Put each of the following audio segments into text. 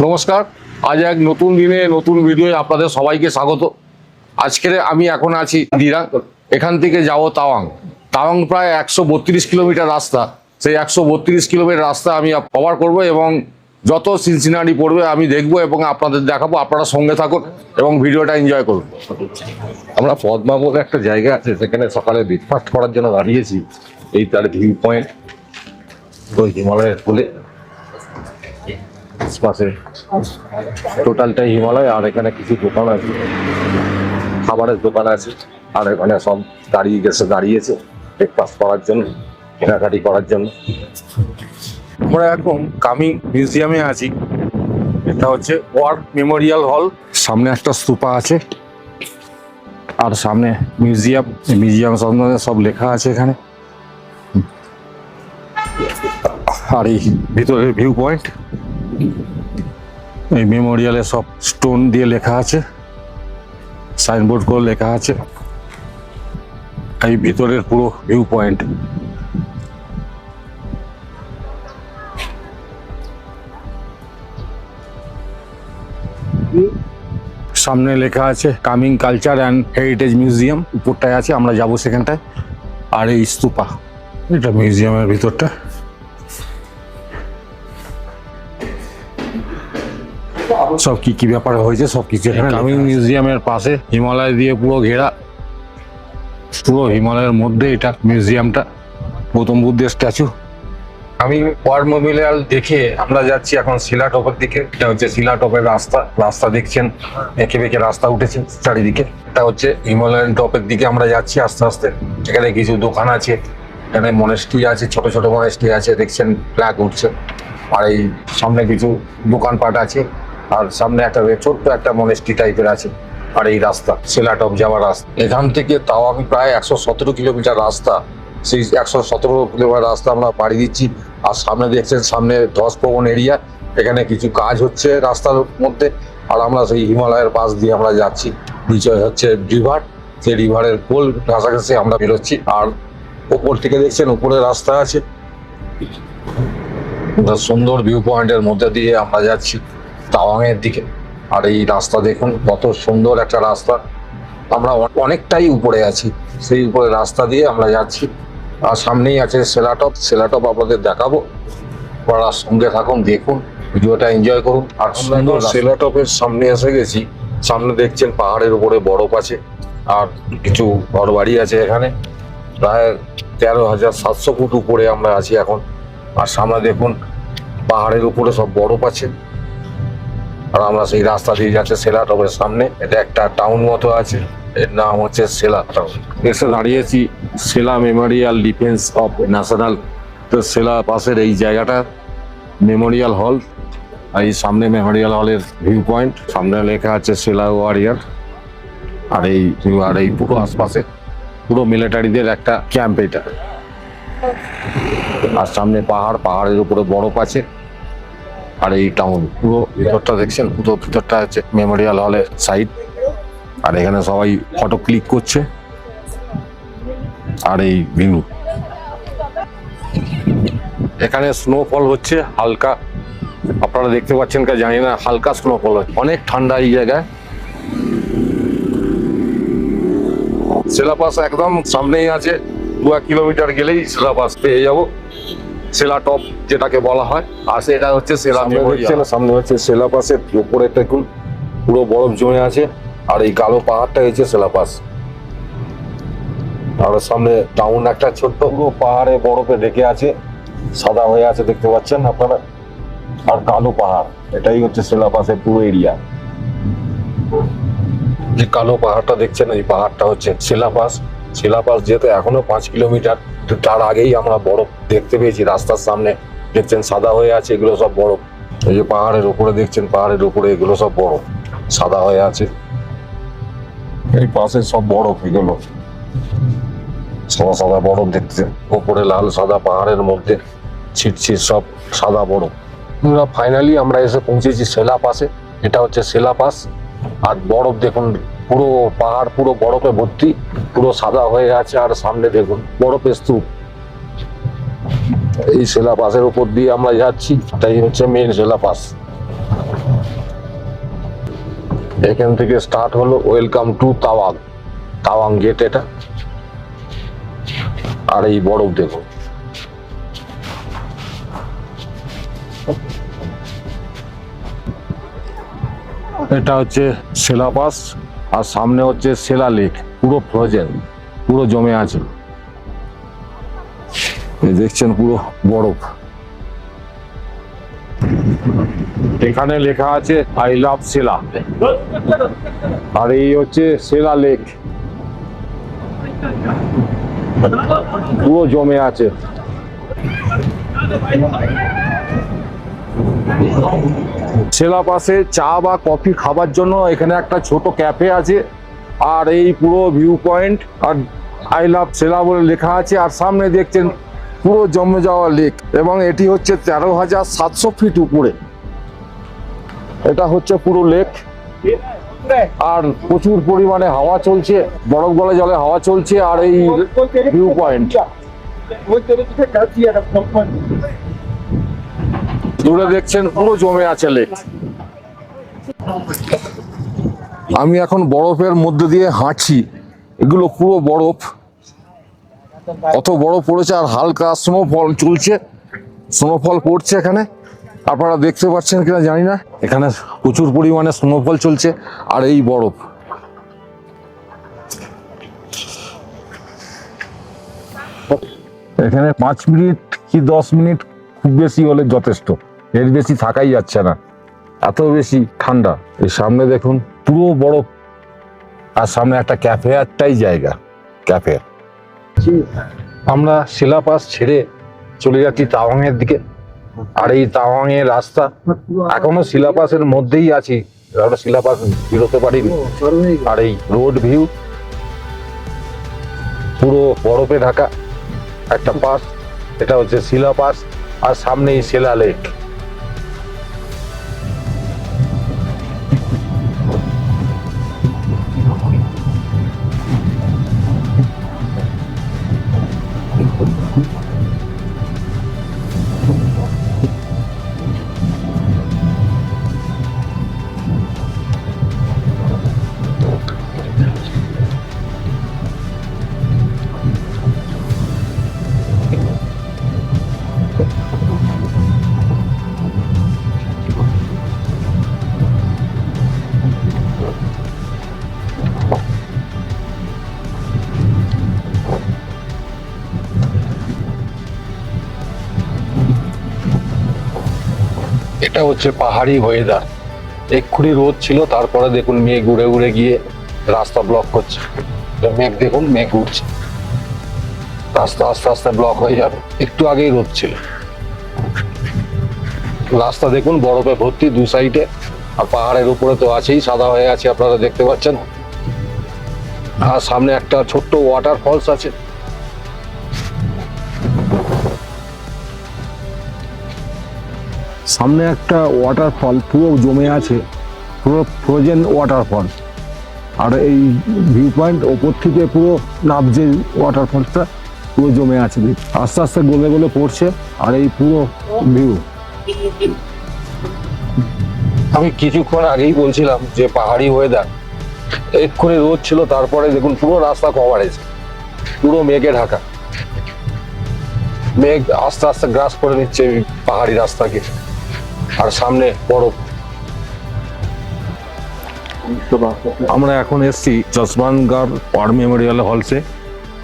নমস্কার, আজ এক নতুন দিনে নতুন ভিডিওয়ে আপনাদের সবাইকে স্বাগত। আজকের আমি এখন আছি দিরাং, এখান থেকে যাব তাওয়াং। তাওয়াং প্রায় 132 কিলোমিটার রাস্তা। সেই 132 কিলোমিটার রাস্তা আমি কভার করব এবং যত সিনসিনারি পড়বে আমি দেখব এবং আপনাদের দেখাবো। আপনারা সঙ্গে থাকুন এবং ভিডিওটা এনজয় করুন। আমরা পদ্মা বলে একটা জায়গা আছে, সেখানে সকালে ব্রেকফাস্ট করার জন্য দাঁড়িয়েছি। এই তার ভিউ পয়েন্ট, ওই হিমালয়ের কোলে আশপাশে টোটালটাই হিমালয়। আর এখানে কিছু দোকান আছে, খাবারের দোকান আছে, আর এখানে সব দাঁড়িয়েছে ব্রেকফাস্ট করার জন্য, কেনাকাটি করার জন্য। আমরা এখন কামিং মিউজিয়ামে আছি। এটা হচ্ছে ওয়ার মেমোরিয়াল হল। সামনে একটা স্তূপা আছে আর সামনে মিউজিয়াম সম্বন্ধে সব লেখা আছে এখানে। আর এই ভিতরের ভিউ পয়েন্ট, এই মেমোরিয়ালে সব স্টোন দিয়ে লেখা আছে, সাইনবোর্ড করে লেখা আছে। এই ভিতরের পুরো ভিউ পয়েন্ট। সামনে লেখা আছে coming culture and heritage museum, উপরটায় আছে, আমরা যাব সেখানটায়। আর এই স্তূপা, এটা মিউজিয়ামের ভিতরটা। সব কি ব্যাপারে হয়েছে সব কিছু এখানে। কামিং মিউজিয়ামের পাশে হিমালয় দিয়ে পুরো ঘেরা, পুরো হিমালয়ের মধ্যে এটা মিউজিয়ামটা। গৌতম বুদ্ধের স্ট্যাচু। আমি ওয়ার মেমোরিয়াল দেখে আমরা যাচ্ছি এখন শিলাটপের দিকে। এটা হচ্ছে শিলাটপের রাস্তা দেখছেন, এঁকে বেঁকে রাস্তা উঠেছে চারিদিকে। এটা হচ্ছে হিমালয়ান টপের দিকে আমরা যাচ্ছি আস্তে আস্তে। এখানে কিছু দোকান আছে, এখানে মনেস্ট্রি আছে, ছোট ছোট মনেস্ট্রি আছে, দেখছেন ফ্ল্যাগ উঠছে। আর এই সামনে কিছু দোকানপাট আছে, আর সামনে একটা ছোট্ট একটা মনেস্ট্রি টাইপের আছে। আর এই রাস্তা শিলাটপ যাওয়ার রাস্তা। এখান থেকে তাওয়াং প্রায় 117 কিলোমিটার রাস্তা। সেই 117 কিলোমিটার রাস্তা আমরা পাড়ি দিচ্ছি। আর সামনে দেখছেন, সামনে ধসপবন এরিয়া, এখানে কিছু কাজ হচ্ছে রাস্তার মধ্যে। আর আমরা সেই হিমালয়ের পাশ দিয়ে আমরা যাচ্ছি। নিচে হচ্ছে রিভার, সেই রিভারের কোল কাছাকাছি আমরা বেরোচ্ছি। আর ওপর থেকে দেখছেন উপরে রাস্তা আছে, সুন্দর ভিউ পয়েন্টের মধ্যে দিয়ে আমরা যাচ্ছি তাওয়াংয়ের দিকে। আর এই রাস্তা দেখুন, কত সুন্দর একটা রাস্তা। আমরা অনেকটাই উপরে আছি, সেই উপরে রাস্তা দিয়ে আমরা যাচ্ছি। আর সামনেই আছে সেলাটপ আপনাদের দেখাবো। আপনারা সঙ্গে থাকুন, দেখুন, ভিডিওটা এনজয় করুন। আর সুন্দর সেলাটপের সামনে এসে গেছি। সামনে দেখছেন পাহাড়ের উপরে বরফ আছে, আর কিছু ঘর বাড়ি আছে এখানে। প্রায় 13,700 ফুট উপরে আমরা আছি এখন। আর সামনে দেখুন পাহাড়ের উপরে সব বরফ আছে। আর আমরা সেই রাস্তা দিয়ে যাচ্ছে সেলাটপের সামনে। এটা একটা টাউন মতো আছে, এর নাম হচ্ছে সেলা টাউন। এসে দাঁড়িয়েছি সেলা মেমোরিয়াল ডিফেন্স অফ ন্যাশনাল। তো সেলা পাশের এই জায়গাটা মেমোরিয়াল হল। আর এই সামনে মেমোরিয়াল হলের ভিউ পয়েন্ট, সামনে লেখা আছে সেলা ওয়ারিয়ার। আর এই পুরো আশপাশে পুরো মিলিটারিদের একটা ক্যাম্প এটা। আর সামনে পাহাড়ের উপরে বরফ আছে। আর এই টাউন পুরো ভিতরটা দেখছেন, পুরো ভিতরটা হচ্ছে মেমোরিয়াল হলের সাইড। আর এখানে সবাই ফটো ক্লিক করছে। আর এই ভিউ, এখানে স্নোফল হচ্ছে হালকা, আপনারা দেখতে পাচ্ছেন কি জানি না, হালকা স্নোফল হচ্ছে। অনেক ঠান্ডা এই জায়গায়। সেলাপাস একদম সামনেই আছে, 2 কিলোমিটার গেলেই সেলাপাস পেয়ে যাবো। সেলাটপ যেটাকে বলা হয়। আর এটা হচ্ছে সেলা মেমোরিয়াল। সামনে হচ্ছে সেলাপাসের উপরে দেখুন পুরো বরফ জমে আছে। আর এই কালো পাহাড়টা হচ্ছে সেলাপাস। আর সামনে টাউন একটা ছোট্ট, পুরো পাহাড়ে বরফে ঢেকে আছে, সাদা হয়ে আছে দেখতে পাচ্ছেন আপনারা। আর কালো পাহাড়, এটাই হচ্ছে সেলাপাসের পুরো এরিয়া। যে কালো পাহাড়টা দেখছেন, এই পাহাড়টা হচ্ছে সেলাপাস যেতে এখনো 5 কিলোমিটার। তার আগেই আমরা বরফ দেখতে পেয়েছি রাস্তার সামনে। দেখছেন সাদা হয়ে আছে, এগুলো সব বরফ। এই যে পাহাড়ের উপরে দেখছেন, পাহাড়ের উপরে এগুলো সব বরফ সাদা হয়ে আছে। এই পাশে সব বরফ, এগুলো সাদা বরফ দেখছেন। উপরে লাল সাদা পাহাড়ের মধ্যে ছিটছিট সব সাদা বরফ। ফাইনালি আমরা এসে পৌঁছেছি সেলাপাসে। এটা হচ্ছে সেলাপাস। আর বরফ দেখুন, পুরো পাহাড় পুরো বরফে ভর্তি, পুরো সাদা হয়ে আছে। আর সামনে দেখুন বরফের স্তূপ। এই সেলা পাসের উপর দিয়ে আমরা যাচ্ছি, এটাই হচ্ছে মেন সেলা পাস। এখান থেকে স্টার্ট হলো welcome to Tawang. Tawang gate এটা। আর এই বরফ দেখো, এটা হচ্ছে সেলা পাস, আর সামনে হচ্ছে সেলা লেক, পুরো ফ্রোজেন, পুরো জমে আছে। এই দেখছেন পুরো বরফ। এখানে লেখা আছে আই লাভ সেলা। আর এই হচ্ছে সেলা লেক, পুরো জমে আছে। সেলা পাশে চা বা কফি খাবার জন্য এখানে একটা ছোট ক্যাফে আছে। আর এই পুরো ভিউ পয়েন্ট আর আই লাভ সেলা বলে লেখা আছে। আর সামনে দেখছেন পুরো জমে যাওয়া লেক, এবং এটি হচ্ছে 13,700 ফিট উপরে। এটা হচ্ছে পুরো লেক, আর প্রচুর পরিমাণে হাওয়া চলছে, বরফ গলা জলে হাওয়া চলছে। আর এই ভিউ পয়েন্ট দূরে দেখছেন পুরো জমে আছে লেক। আমি এখন বরফের মধ্যে দিয়ে হাঁটছি, এগুলো পুরো বরফ, কত বরফ পড়েছে। আর হালকা স্নোফল চলছে, স্নোফল পড়ছে এখানে, আপনারা দেখতে পাচ্ছেন কিনা জানি না। এখানে প্রচুর পরিমাণে স্নোফল চলছে। আর এই বরফ, এখানে 5 মিনিট কি 10 মিনিট খুব বেশি হলে যথেষ্ট, এর বেশি থাকাই যাচ্ছে না, এত বেশি ঠান্ডা। এই সামনে দেখুন পুরো বরফ, আর সামনে একটা ক্যাফে, একটাই জায়গা ক্যাফে। আমরা সেলা পাস ছেড়ে চলে যাচ্ছি তাওয়াং এর দিকে। আর এই তাওয়াং এর রাস্তা, এখনো শিলাপাসের মধ্যেই আছি, আমরা শিলাপাস বেরোতে পারিনি। আর এই রোড ভিউ, পুরো বরফে ঢাকা একটা পাস, এটা হচ্ছে শিলা পাস। আর সামনেই সেলা লেক। এটা হচ্ছে পাহাড়ি ওয়েদার। এক্ষুনি রোদ ছিল, তারপরে দেখুন মেঘ উড়ে উড়ে গিয়ে রাস্তা ব্লক করছে। মেঘ দেখুন, মেঘ উঠছে, রাস্তা আস্তে আস্তে ব্লক হয়ে যাবে। একটু আগেই রোদ ছিল। রাস্তা দেখুন বরফে ভর্তি দু সাইডে, আর পাহাড়ের উপরে তো আছেই, সাদা হয়ে আছে, আপনারা দেখতে পাচ্ছেন। আর সামনে একটা ছোট্ট ওয়াটার ফলস আছে। সামনে একটা ওয়াটারফল পুরো জমে আছে, পুরো ফ্রোজেন ওয়াটারফল। আর এই ভিউ পয়েন্ট ওপর থেকে পুরো নামছে ওয়াটারফলটা, পুরো জমে আছে, আস্তে আস্তে গলে গলে পড়ছে। আর এই পুরো ভিউ, আমি কিছুক্ষণ আগেই বলছিলাম যে পাহাড়ি ওয়েদার। এক্ষুনি রোদ ছিল, তারপরে দেখুন পুরো রাস্তা কভারেজ, পুরো মেঘে ঢাকা। মেঘ আস্তে আস্তে গ্রাস করে নিচ্ছে পাহাড়ি রাস্তাকে। আর সামনে বরফ। আমরা এখন এসছি জসবন্তগড় ওয়ার মেমোরিয়াল হলসে।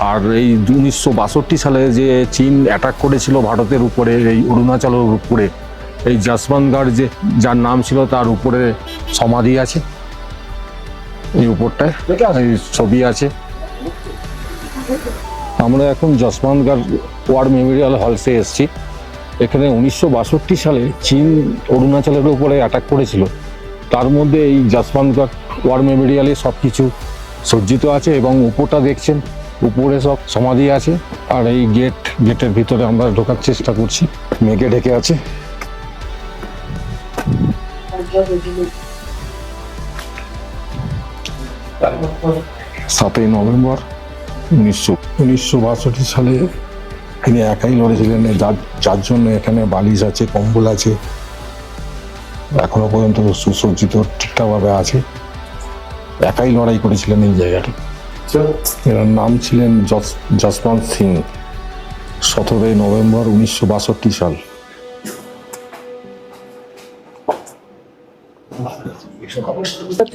আর এই 1962 সালে যে চীন অ্যাটাক করেছিল ভারতের উপরে, এই অরুণাচলের উপরে, এই জসবন্তগড় যে যার নাম ছিল তার উপরে সমাধি আছে। এই উপরটায় এই ছবি আছে। আমরা এখন জসবন্তগড় ওয়ার মেমোরিয়াল হলসে এসছি। এখানে 1962 সালে চীন অরুণাচলের উপরে অ্যাটাক করেছিল, তার মধ্যে এই জসবন্তগড় ওয়ার মেমোরিয়ালে সব কিছু সজ্জিত আছে। এবং উপরটা দেখছেন, উপরে সব সমাধি আছে। আর এই গেটের ভিতরে আমরা ঢোকার চেষ্টা করছি, মেঘে ঢেকে আছে। 7ই নভেম্বর 1962 সালে তিনি একাই লড়েছিলেন, যার জন্য এখানে বালিশ আছে, কম্বল আছে, এখনো পর্যন্ত সুসজ্জিত ঠিকঠাকভাবে আছে। একাই লড়াই করেছিলেন এই জায়গাটা। এনার নাম ছিলেন যশবন্ত সিং। 17 নভেম্বর 1962 সাল।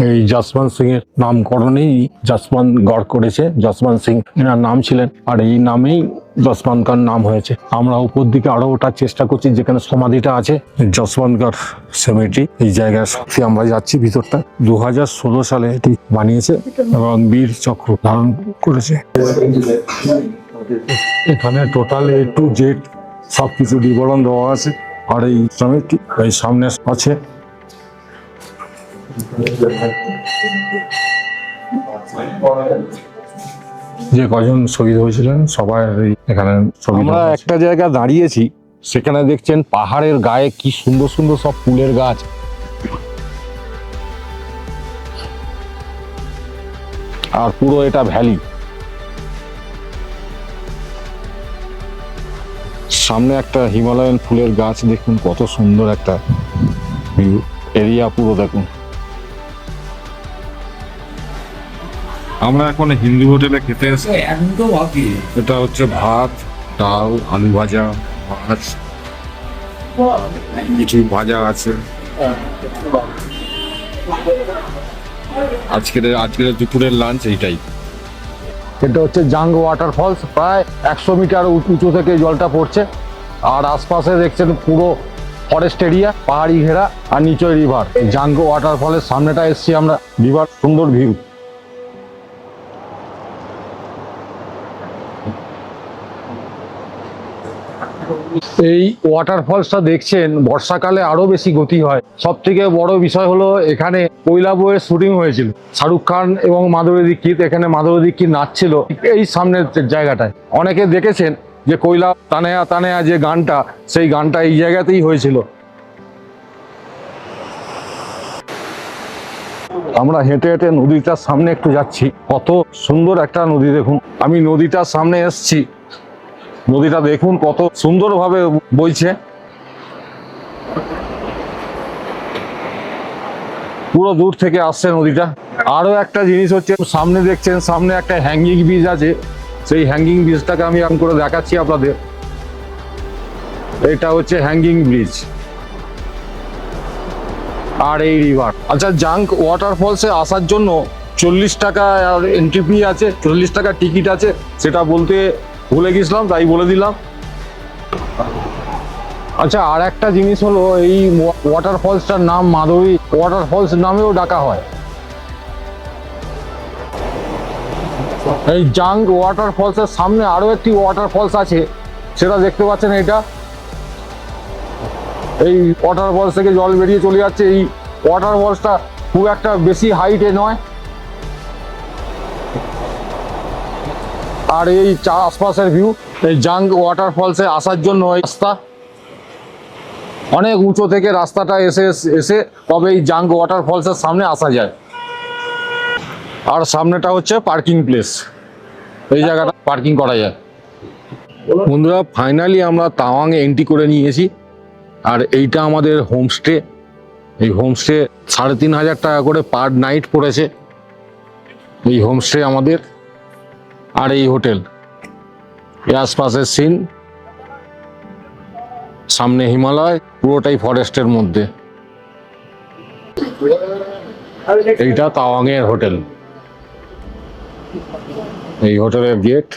এই যশবন্ত সিং এর নামকরণেই যশবন্ত গড় করেছে, যশবন্ত সিং এনার নাম ছিলেন, আর এই নামেই যশবন্তগড় নাম হয়েছে। আমরা উপর দিকে আরো ওঠার চেষ্টা করছি, যেখানে সমাধিটা আছে যশবন্তগড় সেমেট্রি, এই জায়গায় আমরা যাচ্ছি ভিতরটা। 2016 সালে এটি বানিয়েছে এবং বীর চক্র ধারণ করেছে। এখানে টোটাল A to Z সবকিছু বিবরণ দেওয়া আছে। আর এই সেমেট্রি এই সামনে আছে। যে কজন শহীদ হয়েছিলেন সবাই এখানে। আমরা একটা জায়গায় দাঁড়িয়েছি, সেখানে দেখছেন পাহাড়ের গায়ে কি সুন্দর সুন্দর সব ফুলের গাছ। আর পুরো এটা ভ্যালি। সামনে একটা হিমালয়ান ফুলের গাছ, দেখুন কত সুন্দর একটা ভিউ এরিয়া পুরো দেখুন। আমরা এখন হিন্দু হোটেলে খেতে এসেছি। এটা হচ্ছে ভাত, ডাল, আলু ভাজা, মাছ, কিছু ভাজা আছে। আজকের দুপুরের লাঞ্চ এইটাই। এটা হচ্ছে জাং ওয়াটারফলস, প্রায় 100 মিটার উঁচু থেকে জলটা পড়ছে। আর আশপাশে দেখছেন পুরো ফরেস্ট এরিয়া, পাহাড়ি ঘেরা, আর নিচে রিভার। জাং ওয়াটারফলের সামনেটা এসছি আমরা, রিভার, সুন্দর ভিউ। এই ওয়াটারফলসটা দেখছেন বর্ষাকালে আরো বেশি গতি হয়। সব থেকে বড় বিষয় হলো এখানে কয়লা বইয়ের শুটিং হয়েছিল। শাহরুখ খান এবং মাধুরী দীক্ষিত, এখানে মাধুরী দীক্ষিত নাচছিল এই সামনের জায়গাটায়। অনেকে দেখেছেন যে কয়লা তানেয়া তানেয়া যে গানটা, সেই গানটা এই জায়গাতেই হয়েছিল। আমরা হেঁটে হেঁটে নদীটার সামনে একটু যাচ্ছি। কত সুন্দর একটা নদী দেখুন। আমি নদীটার সামনে এসছি, নদীটা দেখুন কত সুন্দরভাবে বইছে। পুরো দূর থেকে আসছে নদীটা। আরো একটা জিনিস হচ্ছে, সামনে দেখছেন সামনে একটা হ্যাঙ্গিং ব্রিজ আছে। সেই হ্যাঙ্গিং ব্রিজটাকে আমি এখন করে দেখাচ্ছি আপনাদের। এটা হচ্ছে হ্যাঙ্গিং ব্রিজ আর এই রিভার। আচ্ছা, জাং ওয়াটারফলসে আসার জন্য 40 টাকা এন্ট্রি ফি আছে, 40 টাকা টিকিট আছে। সেটা বলতে ভুলে গেছিলাম, তাই বলে দিলাম। আচ্ছা, আর একটা জিনিস হলো, এই ওয়াটারফলসটার নাম মাধবী ওয়াটারফলস নামেও ডাকা হয়। এই জাং ওয়াটারফলসের সামনে আরো একটি ওয়াটারফলস আছে, সেটা দেখতে পাচ্ছেন। এটা এই ওয়াটারফলস থেকে জল বেরিয়ে চলে যাচ্ছে। এই ওয়াটারফলসটা খুব একটা বেশি হাইটে নয়। আর এই আশপাশের ভিউ। এই জাং ওয়াটারফলসে আসার জন্য রাস্তা অনেক উঁচু থেকে রাস্তাটা এসে তবে এই জাং ওয়াটারফলসের সামনে আসা যায়। আর সামনেটা হচ্ছে পার্কিং প্লেস, এই জায়গাটা পার্কিং করা যায়। বন্ধুরা, ফাইনালি আমরা তাওয়াংয়ে এন্ট্রি করে নিয়েছি। আর এইটা আমাদের হোমস্টে। এই হোমস্টে 3500 টাকা করে পার নাইট পড়েছে এই হোমস্টে আমাদের। আর এই হোটেল, এই আশপাশের সিন, সামনে হিমালয়, পুরোটাই ফরেস্টের মধ্যে। এইটা তাওয়াংয়ের হোটেল, এই হোটেলের গেট।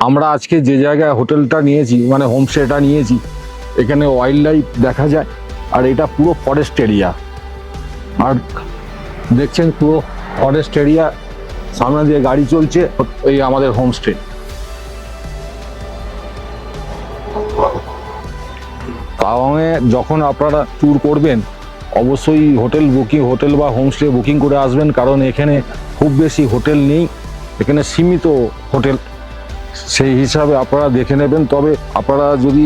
আমরা আজকে যে জায়গায় হোটেলটা নিয়েছি, মানে হোমস্টেটা নিয়েছি, এখানে ওয়াইল্ড লাইফ দেখা যায়। আর এটা পুরো ফরেস্ট এরিয়া। আর দেখছেন পুরো ফরেস্ট এরিয়া, সামনে দিয়ে গাড়ি চলছে। এই আমাদের হোমস্টে। তাওয়াংয়ে যখন আপনারা ট্যুর করবেন, অবশ্যই হোটেল বা হোমস্টে বুকিং করে আসবেন, কারণ এখানে খুব বেশি হোটেল নেই, এখানে সীমিত হোটেল। সেই হিসাবে আপনারা দেখে নেবেন। তবে আপনারা যদি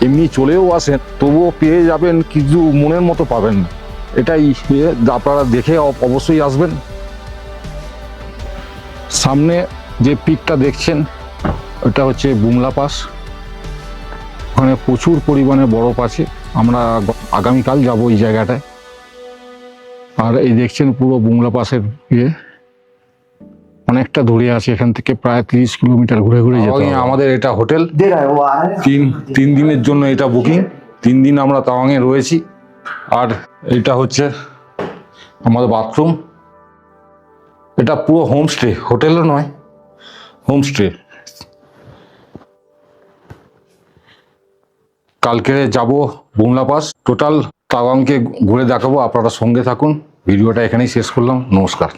এমনি চলেও আসেন, তবুও পেয়ে যাবেন, কিছু মনের মতো পাবেন না। এটাই আপনারা দেখে অবশ্যই আসবেন। সামনে যে পিকটা দেখছেন, এটা হচ্ছে বুমলা পাস। ওখানে প্রচুর পরিমাণে বরফ আছে। আমরা আগামীকাল যাব এই জায়গাটায়। আর এই দেখছেন পুরো বুংলা পাসের ইয়ে অনেকটা দূরে আছে, এখান থেকে প্রায় 30 কিলোমিটার ঘুরে ঘুরে যেতে হবে। আমাদের এটা হোটেল, दे रहा है वो आ रहा है। তিন দিনের জন্য এটা বুকিং। 3 দিন আমরা তাওয়াংয়ে রয়েছি। আর এটা হচ্ছে আমাদের বাথরুম। এটা পুরো হোমস্টে, হোটেলও নয়, হোমস্টে। কালকে যাব বুংলা পাস, টোটাল তাওয়াংকে ঘুরে দেখাবো। আপনারা সঙ্গে থাকুন। ভিডিওটা এখানেই শেষ করলাম। নমস্কার।